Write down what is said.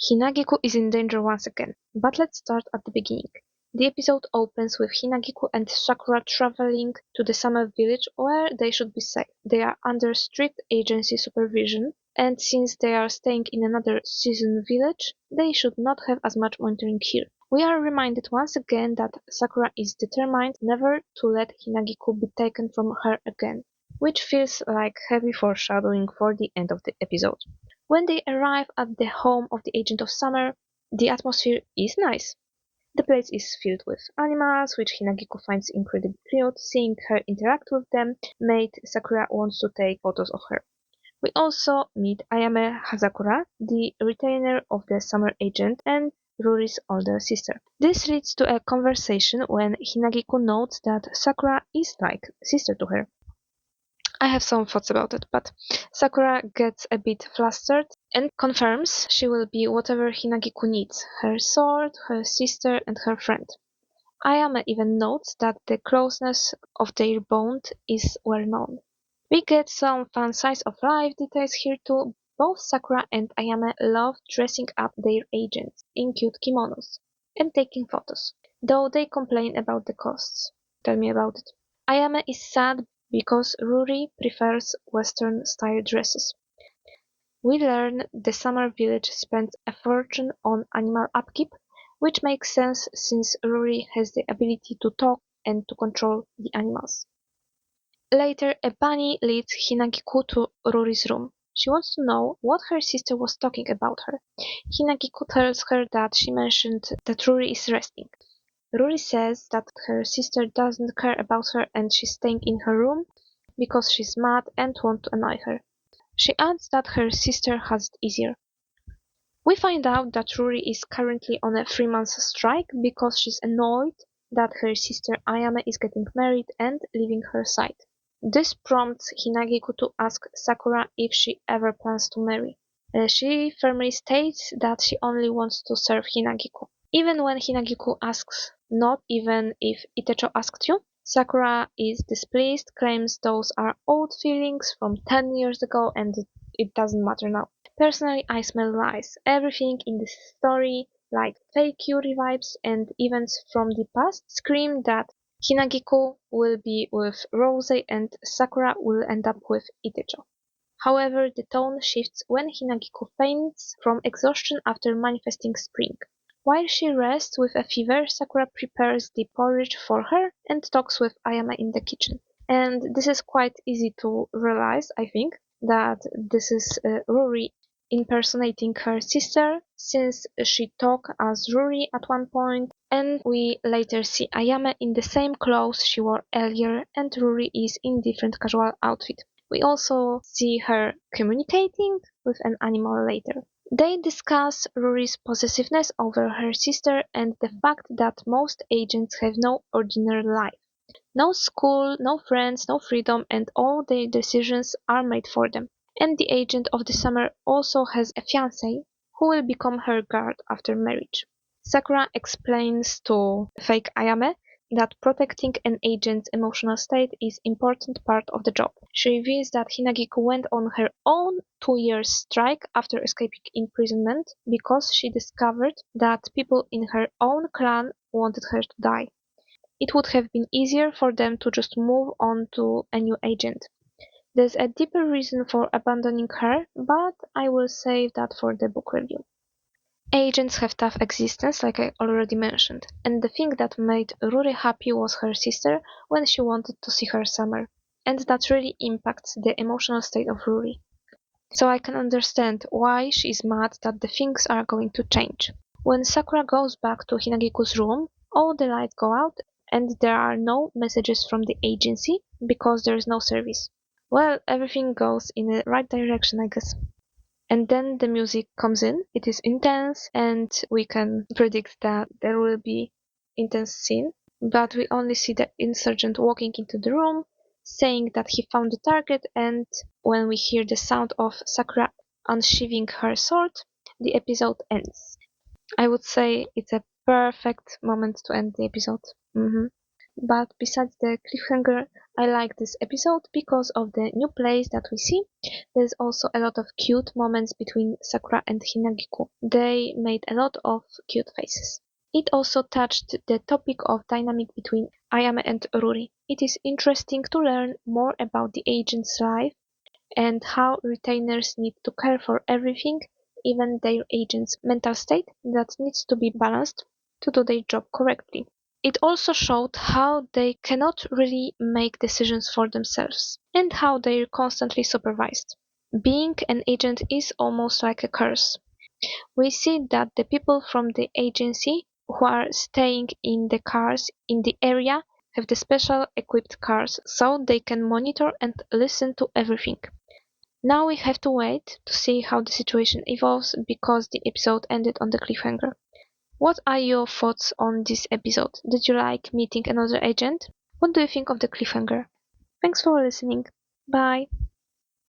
Hinagiku is in danger once again, but let's start at the beginning. The episode opens with Hinagiku and Sakura traveling to the summer village where they should be safe. They are under strict agency supervision, and since they are staying in another season village, they should not have as much monitoring here. We are reminded once again that Sakura is determined never to let Hinagiku be taken from her again, which feels like heavy foreshadowing for the end of the episode. When they arrive at the home of the Agent of Summer, the atmosphere is nice. The place is filled with animals, which Hinagiku finds incredibly cute. Seeing her interact with them made Sakura want to take photos of her. We also meet Ayame Hazakura, the retainer of the summer agent and Ruri's older sister. This leads to a conversation when Hinagiku notes that Sakura is like sister to her. I have some thoughts about it, but Sakura gets a bit flustered and confirms she will be whatever Hinagiku needs, her sword, her sister, and her friend. Ayame even notes that the closeness of their bond is well known. We get some fun slice of life details here too. Both Sakura and Ayame love dressing up their agents in cute kimonos and taking photos, though they complain about the costs. Tell me about it. Ayame is sad because Ruri prefers Western style dresses. We learn the summer village spends a fortune on animal upkeep, which makes sense since Ruri has the ability to talk and to control the animals. Later, a bunny leads Hinagiku to Ruri's room. She wants to know what her sister was talking about her. Hinagiku tells her that she mentioned that Ruri is resting. Ruri says that her sister doesn't care about her and she's staying in her room because she's mad and wants to annoy her. She adds that her sister has it easier. We find out that Ruri is currently on a 3-month strike because she's annoyed that her sister Ayame is getting married and leaving her side. This prompts Hinagiku to ask Sakura if she ever plans to marry. She firmly states that she only wants to serve Hinagiku. Even when Hinagiku asks, not even if Itecho asked you, Sakura is displeased, claims those are old feelings from 10 years ago and it doesn't matter now. Personally, I smell lies. Everything in this story, like fake Yuri vibes and events from the past, scream that Hinagiku will be with Rose and Sakura will end up with Itecho. However, the tone shifts when Hinagiku faints from exhaustion after manifesting spring. While she rests with a fever, Sakura prepares the porridge for her and talks with Ayame in the kitchen. And this is quite easy to realize, I think, that this is Ruri impersonating her sister, since she talked as Ruri at one point, and we later see Ayame in the same clothes she wore earlier, and Ruri is in different casual outfit. We also see her communicating with an animal later. They discuss Ruri's possessiveness over her sister and the fact that most agents have no ordinary life. No school, no friends, no freedom, and all their decisions are made for them. And the agent of the summer also has a fiancé who will become her guard after marriage. Sakura explains to fake Ayame that protecting an agent's emotional state is an important part of the job. She reveals that Hinagiku went on her own 2-year strike after escaping imprisonment because she discovered that people in her own clan wanted her to die. It would have been easier for them to just move on to a new agent. There's a deeper reason for abandoning her, but I will save that for the book review. Agents have tough existence, like I already mentioned, and the thing that made Ruri happy was her sister when she wanted to see her summer, and that really impacts the emotional state of Ruri. So I can understand why she is mad that the things are going to change. When Sakura goes back to Hinagiku's room, all the lights go out and there are no messages from the agency because there is no service. Well, everything goes in the right direction, I guess. And then the music comes in. It is intense and we can predict that there will be intense scene. But we only see the insurgent walking into the room, saying that he found the target, and when we hear the sound of Sakura unsheathing her sword, the episode ends. I would say it's a perfect moment to end the episode. But besides the cliffhanger, I like this episode because of the new place that we see. There's also a lot of cute moments between Sakura and Hinagiku. They made a lot of cute faces. It also touched the topic of dynamic between Ayame and Ruri. It is interesting to learn more about the agent's life and how retainers need to care for everything, even their agent's mental state that needs to be balanced to do their job correctly. It also showed how they cannot really make decisions for themselves and how they're constantly supervised. Being an agent is almost like a curse. We see that the people from the agency who are staying in the cars in the area have the special equipped cars so they can monitor and listen to everything. Now we have to wait to see how the situation evolves because the episode ended on the cliffhanger. What are your thoughts on this episode? Did you like meeting another agent? What do you think of the cliffhanger? Thanks for listening. Bye.